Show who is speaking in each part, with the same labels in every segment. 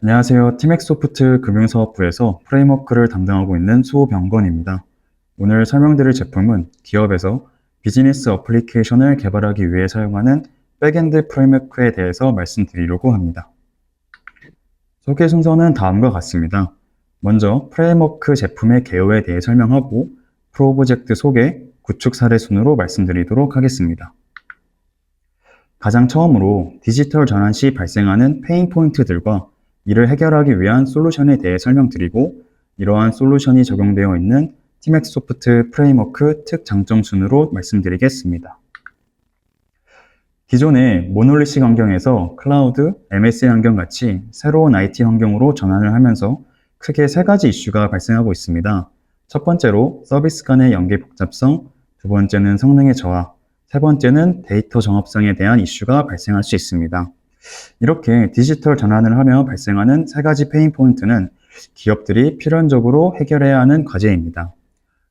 Speaker 1: 안녕하세요. 티맥소프트 금융사업부에서 프레임워크를 담당하고 있는 수호병건입니다. 오늘 설명드릴 제품은 기업에서 비즈니스 어플리케이션을 개발하기 위해 사용하는 백엔드 프레임워크에 대해서 말씀드리려고 합니다. 소개 순서는 다음과 같습니다. 먼저 프레임워크 제품의 개요에 대해 설명하고 프로젝트 소개, 구축 사례 순으로 말씀드리도록 하겠습니다. 가장 처음으로 디지털 전환 시 발생하는 페인 포인트들과 이를 해결하기 위한 솔루션에 대해 설명드리고 이러한 솔루션이 적용되어 있는 티맥소프트 프레임워크 특 장점 순으로 말씀드리겠습니다. 기존의 모놀리식 환경에서 클라우드, MSA 환경 같이 새로운 IT 환경으로 전환을 하면서 크게 세 가지 이슈가 발생하고 있습니다. 첫 번째로 서비스 간의 연계 복잡성, 두 번째는 성능의 저하, 세 번째는 데이터 정합성에 대한 이슈가 발생할 수 있습니다. 이렇게 디지털 전환을 하며 발생하는 세 가지 페인 포인트는 기업들이 필연적으로 해결해야 하는 과제입니다.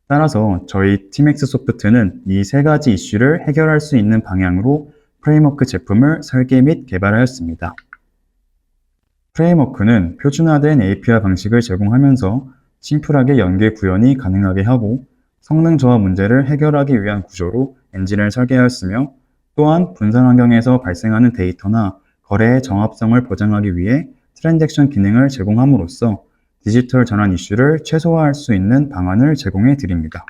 Speaker 1: 따라서 저희 티맥스 소프트는 이 세 가지 이슈를 해결할 수 있는 방향으로 프레임워크 제품을 설계 및 개발하였습니다. 프레임워크는 표준화된 API 방식을 제공하면서 심플하게 연계 구현이 가능하게 하고 성능 저하 문제를 해결하기 위한 구조로 엔진을 설계하였으며 또한 분산 환경에서 발생하는 데이터나 거래의 정합성을 보장하기 위해 트랜잭션 기능을 제공함으로써 디지털 전환 이슈를 최소화할 수 있는 방안을 제공해 드립니다.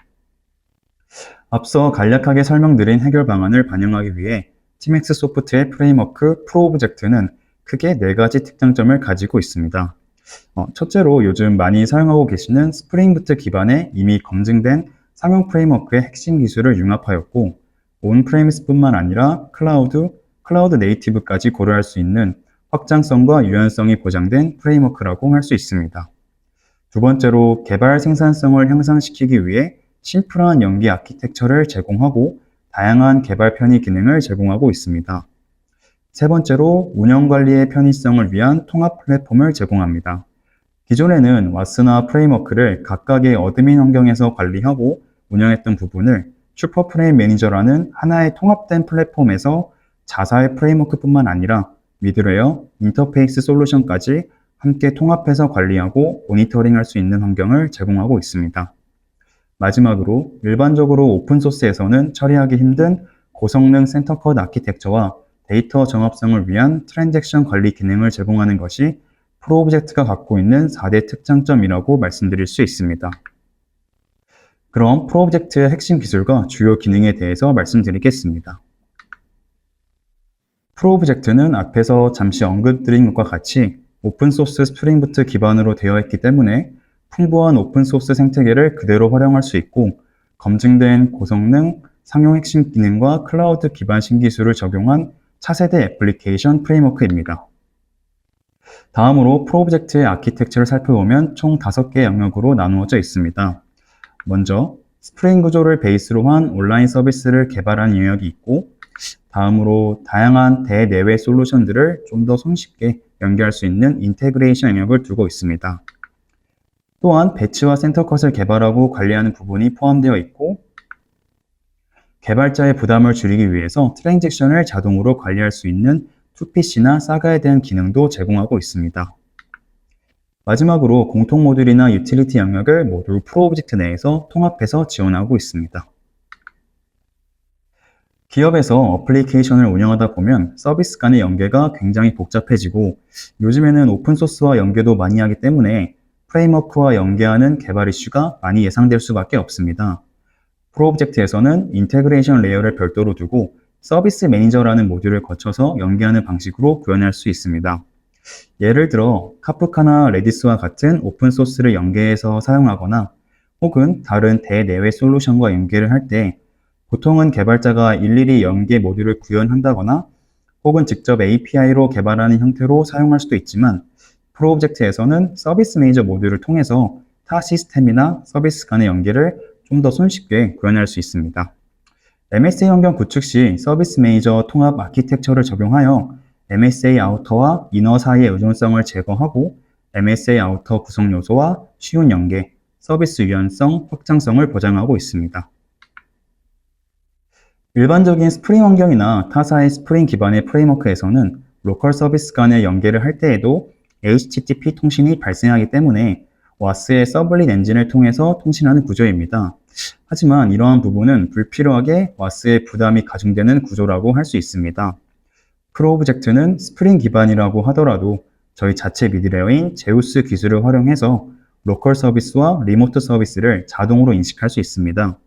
Speaker 1: 앞서 간략하게 설명드린 해결 방안을 반영하기 위해 티맥스 소프트의 프레임워크 프로젝트는 크게 네 가지 특장점을 가지고 있습니다. 첫째로 요즘 많이 사용하고 계시는 스프링 부트 기반의 이미 검증된 상용 프레임워크의 핵심 기술을 융합하였고 온프레미스뿐만 아니라 클라우드 네이티브까지 고려할 수 있는 확장성과 유연성이 보장된 프레임워크라고 할 수 있습니다. 두 번째로 개발 생산성을 향상시키기 위해 심플한 연계 아키텍처를 제공하고 다양한 개발 편의 기능을 제공하고 있습니다. 세 번째로 운영 관리의 편의성을 위한 통합 플랫폼을 제공합니다. 기존에는 와스나 프레임워크를 각각의 어드민 환경에서 관리하고 운영했던 부분을 슈퍼 프레임 매니저라는 하나의 통합된 플랫폼에서 자사의 프레임워크뿐만 아니라 미드웨어, 인터페이스 솔루션까지 함께 통합해서 관리하고 모니터링할 수 있는 환경을 제공하고 있습니다. 마지막으로 일반적으로 오픈소스에서는 처리하기 힘든 고성능 센터컷 아키텍처와 데이터 정합성을 위한 트랜잭션 관리 기능을 제공하는 것이 프로젝트가 갖고 있는 4대 특장점이라고 말씀드릴 수 있습니다. 그럼 프로젝트의 핵심 기술과 주요 기능에 대해서 말씀드리겠습니다. 프로젝트는 앞에서 잠시 언급드린 것과 같이 오픈소스 스프링 부트 기반으로 되어 있기 때문에 풍부한 오픈소스 생태계를 그대로 활용할 수 있고 검증된 고성능, 상용 핵심 기능과 클라우드 기반 신기술을 적용한 차세대 애플리케이션 프레임워크입니다. 다음으로 프로젝트의 아키텍처를 살펴보면 총 5개 영역으로 나누어져 있습니다. 먼저 스프링 구조를 베이스로 한 온라인 서비스를 개발한 영역이 있고 다음으로 다양한 대내외 솔루션들을 좀 더 손쉽게 연계할 수 있는 인테그레이션 영역을 두고 있습니다. 또한 배치와 센터컷을 개발하고 관리하는 부분이 포함되어 있고 개발자의 부담을 줄이기 위해서 트랜잭션을 자동으로 관리할 수 있는 2PC나 사가에 대한 기능도 제공하고 있습니다. 마지막으로 공통 모듈이나 유틸리티 영역을 모두 프로젝트 내에서 통합해서 지원하고 있습니다. 기업에서 어플리케이션을 운영하다 보면 서비스 간의 연계가 굉장히 복잡해지고 요즘에는 오픈소스와 연계도 많이 하기 때문에 프레임워크와 연계하는 개발 이슈가 많이 예상될 수밖에 없습니다. 프로젝트에서는 인테그레이션 레이어를 별도로 두고 서비스 매니저라는 모듈을 거쳐서 연계하는 방식으로 구현할 수 있습니다. 예를 들어 카프카나 레디스와 같은 오픈소스를 연계해서 사용하거나 혹은 다른 대내외 솔루션과 연계를 할 때 보통은 개발자가 일일이 연계 모듈을 구현한다거나 혹은 직접 API로 개발하는 형태로 사용할 수도 있지만 프로젝트에서는 서비스 매니저 모듈을 통해서 타 시스템이나 서비스 간의 연계를 좀 더 손쉽게 구현할 수 있습니다. MSA 환경 구축 시 서비스 매니저 통합 아키텍처를 적용하여 MSA 아우터와 이너 사이의 의존성을 제거하고 MSA 아우터 구성 요소와 쉬운 연계, 서비스 유연성, 확장성을 보장하고 있습니다. 일반적인 스프링 환경이나 타사의 스프링 기반의 프레임워크에서는 로컬 서비스 간의 연계를 할 때에도 HTTP 통신이 발생하기 때문에 WAS의 서블릿 엔진을 통해서 통신하는 구조입니다. 하지만 이러한 부분은 불필요하게 WAS의 부담이 가중되는 구조라고 할 수 있습니다. 프로오브젝트는 스프링 기반이라고 하더라도 저희 자체 미드레어인 제우스 기술을 활용해서 로컬 서비스와 리모트 서비스를 자동으로 인식할 수 있습니다.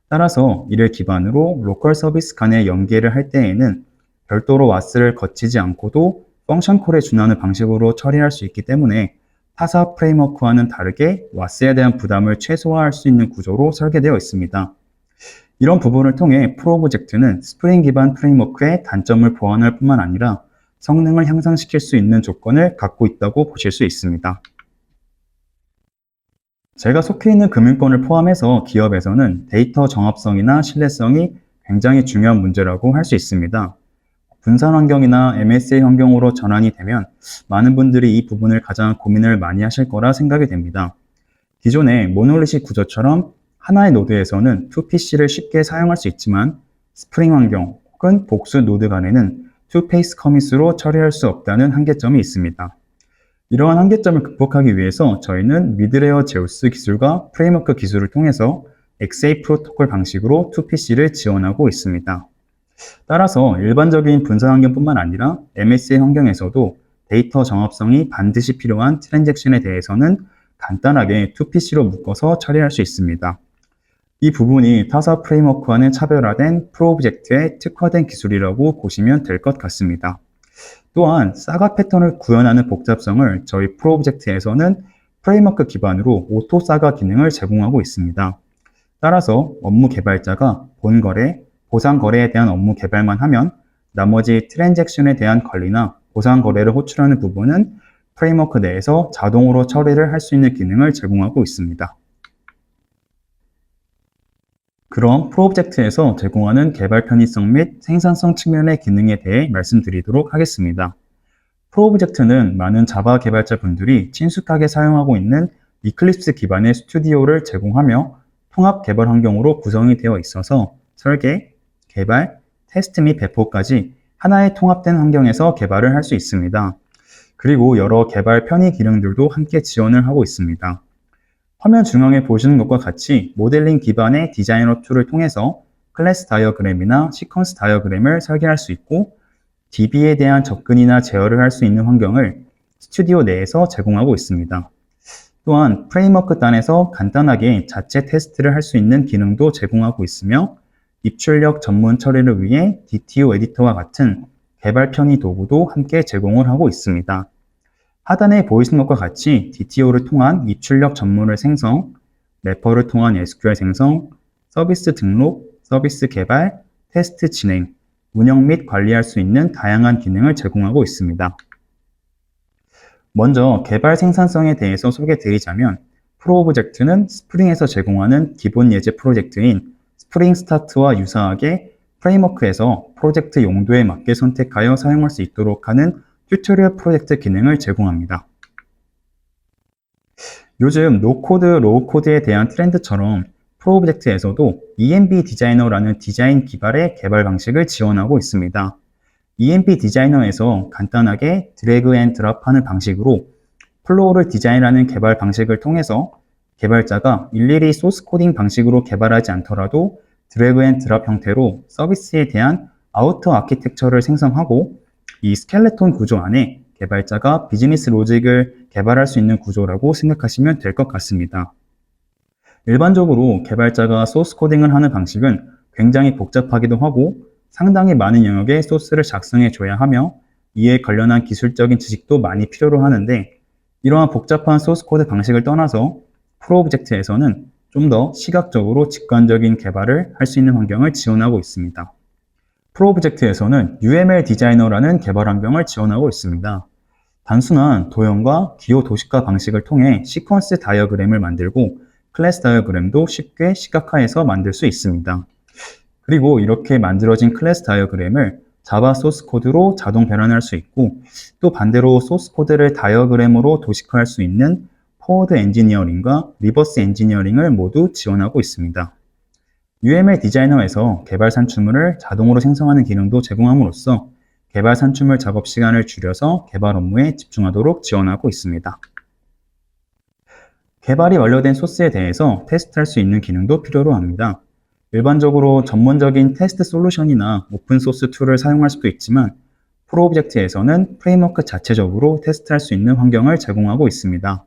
Speaker 1: 따라서 이를 기반으로 로컬 서비스 간의 연계를 할 때에는 별도로 WAS를 거치지 않고도 펑션 콜에 준하는 방식으로 처리할 수 있기 때문에 타사 프레임워크와는 다르게 WAS에 대한 부담을 최소화할 수 있는 구조로 설계되어 있습니다. 이런 부분을 통해 프로오브젝트는 스프링 기반 프레임워크의 단점을 보완할 뿐만 아니라 성능을 향상시킬 수 있는 조건을 갖고 있다고 보실 수 있습니다. 제가 속해 있는 금융권을 포함해서 기업에서는 데이터 정합성이나 신뢰성이 굉장히 중요한 문제라고 할 수 있습니다. 분산 환경이나 MSA 환경으로 전환이 되면 많은 분들이 이 부분을 가장 고민을 많이 하실 거라 생각이 됩니다. 기존의 모놀리식 구조처럼 하나의 노드에서는 2PC를 쉽게 사용할 수 있지만 스프링 환경 혹은 복수 노드 간에는 2페이스 커밋으로 처리할 수 없다는 한계점이 있습니다. 이러한 한계점을 극복하기 위해서 저희는 미드레어 제우스 기술과 프레임워크 기술을 통해서 XA 프로토콜 방식으로 2PC를 지원하고 있습니다. 따라서 일반적인 분산 환경뿐만 아니라 MSA 환경에서도 데이터 정합성이 반드시 필요한 트랜잭션에 대해서는 간단하게 2PC로 묶어서 처리할 수 있습니다. 이 부분이 타사 프레임워크와는 차별화된 프로오브젝트의 특화된 기술이라고 보시면 될 것 같습니다. 또한 사가 패턴을 구현하는 복잡성을 저희 프로오브젝트에서는 프레임워크 기반으로 오토 사가 기능을 제공하고 있습니다. 따라서 업무 개발자가 본거래, 보상거래에 대한 업무 개발만 하면 나머지 트랜잭션에 대한 관리나 보상거래를 호출하는 부분은 프레임워크 내에서 자동으로 처리를 할 수 있는 기능을 제공하고 있습니다. 그럼 프로오브젝트에서 제공하는 개발 편의성 및 생산성 측면의 기능에 대해 말씀드리도록 하겠습니다. 프로오브젝트는 많은 자바 개발자분들이 친숙하게 사용하고 있는 이클립스 기반의 스튜디오를 제공하며 통합 개발 환경으로 구성이 되어 있어서 설계, 개발, 테스트 및 배포까지 하나의 통합된 환경에서 개발을 할 수 있습니다. 그리고 여러 개발 편의 기능들도 함께 지원을 하고 있습니다. 화면 중앙에 보시는 것과 같이 모델링 기반의 디자이너 툴을 통해서 클래스 다이어그램이나 시퀀스 다이어그램을 설계할 수 있고 DB에 대한 접근이나 제어를 할 수 있는 환경을 스튜디오 내에서 제공하고 있습니다. 또한 프레임워크 단에서 간단하게 자체 테스트를 할 수 있는 기능도 제공하고 있으며 입출력 전문 처리를 위해 DTO 에디터와 같은 개발 편의 도구도 함께 제공을 하고 있습니다. 하단에 보이시는 것과 같이 DTO를 통한 입출력 전문을 생성, 래퍼를 통한 SQL 생성, 서비스 등록, 서비스 개발, 테스트 진행, 운영 및 관리할 수 있는 다양한 기능을 제공하고 있습니다. 먼저 개발 생산성에 대해서 소개드리자면 프로오브젝트는 스프링에서 제공하는 기본 예제 프로젝트인 스프링 스타트와 유사하게 프레임워크에서 프로젝트 용도에 맞게 선택하여 사용할 수 있도록 하는 튜토리얼 프로젝트 기능을 제공합니다. 요즘 노코드, 로우코드에 대한 트렌드처럼 프로오브젝트에서도 EMB 디자이너라는 디자인 기반의 개발 방식을 지원하고 있습니다. EMB 디자이너에서 간단하게 드래그 앤 드랍하는 방식으로 플로우를 디자인하는 개발 방식을 통해서 개발자가 일일이 소스 코딩 방식으로 개발하지 않더라도 드래그 앤 드랍 형태로 서비스에 대한 아우터 아키텍처를 생성하고 이 스켈레톤 구조 안에 개발자가 비즈니스 로직을 개발할 수 있는 구조라고 생각하시면 될 것 같습니다. 일반적으로 개발자가 소스 코딩을 하는 방식은 굉장히 복잡하기도 하고 상당히 많은 영역의 소스를 작성해 줘야 하며 이에 관련한 기술적인 지식도 많이 필요로 하는데 이러한 복잡한 소스 코드 방식을 떠나서 프로오브젝트에서는 좀 더 시각적으로 직관적인 개발을 할 수 있는 환경을 지원하고 있습니다. 프로오브젝트에서는 UML 디자이너라는 개발 환경을 지원하고 있습니다. 단순한 도형과 기호 도식화 방식을 통해 시퀀스 다이어그램을 만들고 클래스 다이어그램도 쉽게 시각화해서 만들 수 있습니다. 그리고 이렇게 만들어진 클래스 다이어그램을 자바 소스 코드로 자동 변환할 수 있고 또 반대로 소스 코드를 다이어그램으로 도식화할 수 있는 포워드 엔지니어링과 리버스 엔지니어링을 모두 지원하고 있습니다. UML 디자이너에서 개발 산출물을 자동으로 생성하는 기능도 제공함으로써 개발 산출물 작업 시간을 줄여서 개발 업무에 집중하도록 지원하고 있습니다. 개발이 완료된 소스에 대해서 테스트할 수 있는 기능도 필요로 합니다. 일반적으로 전문적인 테스트 솔루션이나 오픈소스 툴을 사용할 수도 있지만 프로오브젝트에서는 프레임워크 자체적으로 테스트할 수 있는 환경을 제공하고 있습니다.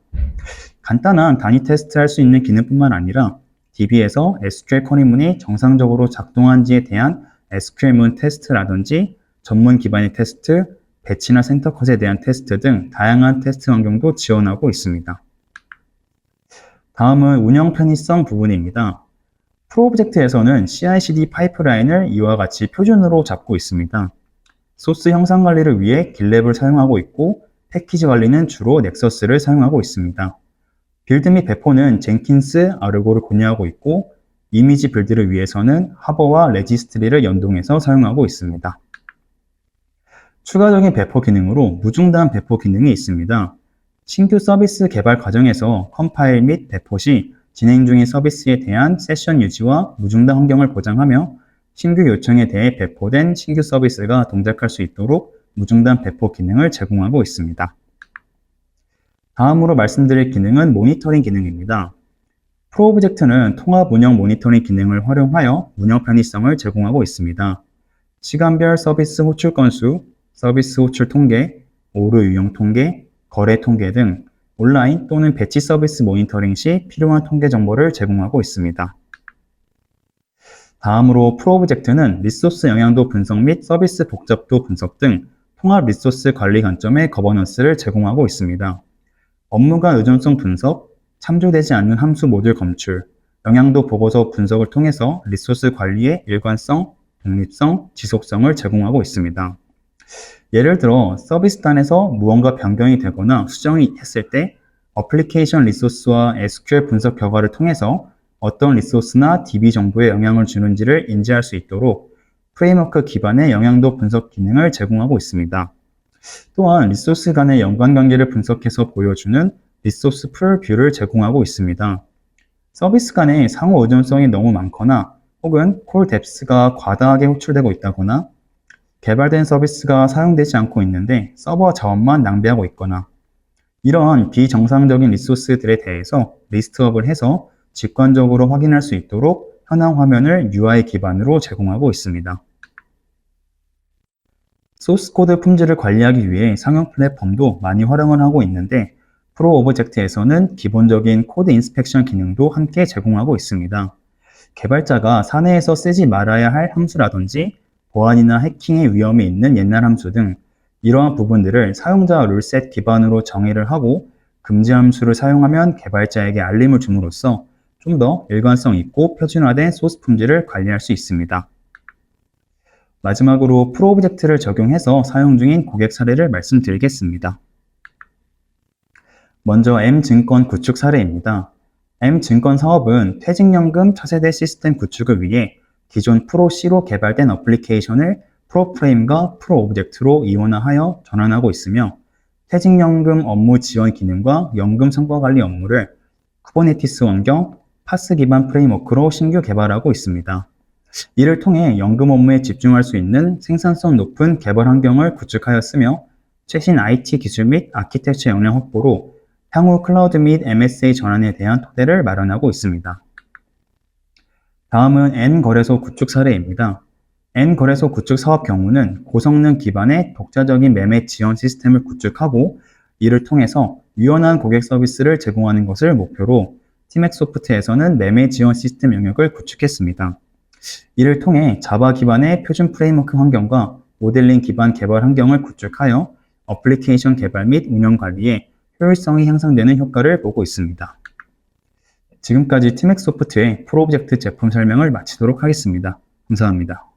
Speaker 1: 간단한 단위 테스트할 수 있는 기능뿐만 아니라 DB에서 SQL 커리문이 정상적으로 작동한지에 대한 SQL문 테스트라든지 전문 기반의 테스트, 배치나 센터컷에 대한 테스트 등 다양한 테스트 환경도 지원하고 있습니다. 다음은 운영 편의성 부분입니다. 프로오브젝트에서는 CI/CD 파이프라인을 이와 같이 표준으로 잡고 있습니다. 소스 형상 관리를 위해 길랩을 사용하고 있고 패키지 관리는 주로 넥서스를 사용하고 있습니다. 빌드 및 배포는 젠킨스, 아르고를 공유하고 있고 이미지 빌드를 위해서는 하버와 레지스트리를 연동해서 사용하고 있습니다. 추가적인 배포 기능으로 무중단 배포 기능이 있습니다. 신규 서비스 개발 과정에서 컴파일 및 배포 시 진행 중인 서비스에 대한 세션 유지와 무중단 환경을 보장하며 신규 요청에 대해 배포된 신규 서비스가 동작할 수 있도록 무중단 배포 기능을 제공하고 있습니다. 다음으로 말씀드릴 기능은 모니터링 기능입니다. 프로오브젝트는 통합 운영 모니터링 기능을 활용하여 운영 편의성을 제공하고 있습니다. 시간별 서비스 호출 건수, 서비스 호출 통계, 오류 유형 통계, 거래 통계 등 온라인 또는 배치 서비스 모니터링 시 필요한 통계 정보를 제공하고 있습니다. 다음으로 프로오브젝트는 리소스 영향도 분석 및 서비스 복잡도 분석 등 통합 리소스 관리 관점의 거버넌스를 제공하고 있습니다. 업무 간 의존성 분석, 참조되지 않는 함수 모듈 검출, 영향도 보고서 분석을 통해서 리소스 관리의 일관성, 독립성, 지속성을 제공하고 있습니다. 예를 들어 서비스단에서 무언가 변경이 되거나 수정이 했을 때 어플리케이션 리소스와 SQL 분석 결과를 통해서 어떤 리소스나 DB 정보에 영향을 주는지를 인지할 수 있도록 프레임워크 기반의 영향도 분석 기능을 제공하고 있습니다. 또한 리소스 간의 연관관계를 분석해서 보여주는 리소스 풀 뷰를 제공하고 있습니다. 서비스 간의 상호 의존성이 너무 많거나 혹은 콜 뎁스가 과다하게 호출되고 있다거나 개발된 서비스가 사용되지 않고 있는데 서버 자원만 낭비하고 있거나 이러한 비정상적인 리소스들에 대해서 리스트업을 해서 직관적으로 확인할 수 있도록 현황 화면을 UI 기반으로 제공하고 있습니다. 소스 코드 품질을 관리하기 위해 상용 플랫폼도 많이 활용을 하고 있는데 프로오브젝트에서는 기본적인 코드 인스펙션 기능도 함께 제공하고 있습니다. 개발자가 사내에서 쓰지 말아야 할 함수라든지 보안이나 해킹의 위험이 있는 옛날 함수 등 이러한 부분들을 사용자 룰셋 기반으로 정의를 하고 금지 함수를 사용하면 개발자에게 알림을 줌으로써 좀 더 일관성 있고 표준화된 소스 품질을 관리할 수 있습니다. 마지막으로 프로오브젝트를 적용해서 사용 중인 고객 사례를 말씀드리겠습니다. 먼저 M증권 구축 사례입니다. M증권 사업은 퇴직연금 차세대 시스템 구축을 위해 기존 프로-C로 개발된 어플리케이션을 프로프레임과 프로오브젝트로 이원화하여 전환하고 있으며 퇴직연금 업무 지원 기능과 연금 성과 관리 업무를 쿠버네티스 환경, 파스 기반 프레임워크로 신규 개발하고 있습니다. 이를 통해 연금 업무에 집중할 수 있는 생산성 높은 개발 환경을 구축하였으며 최신 IT 기술 및 아키텍처 역량 확보로 향후 클라우드 및 MSA 전환에 대한 토대를 마련하고 있습니다. 다음은 N거래소 구축 사례입니다. N거래소 구축 사업 경우는 고성능 기반의 독자적인 매매 지원 시스템을 구축하고 이를 통해서 유연한 고객 서비스를 제공하는 것을 목표로 티맥소프트에서는 매매 지원 시스템 영역을 구축했습니다. 이를 통해 자바 기반의 표준 프레임워크 환경과 모델링 기반 개발 환경을 구축하여 어플리케이션 개발 및 운영 관리에 효율성이 향상되는 효과를 보고 있습니다. 지금까지 티맥소프트의 프로오브젝트 제품 설명을 마치도록 하겠습니다. 감사합니다.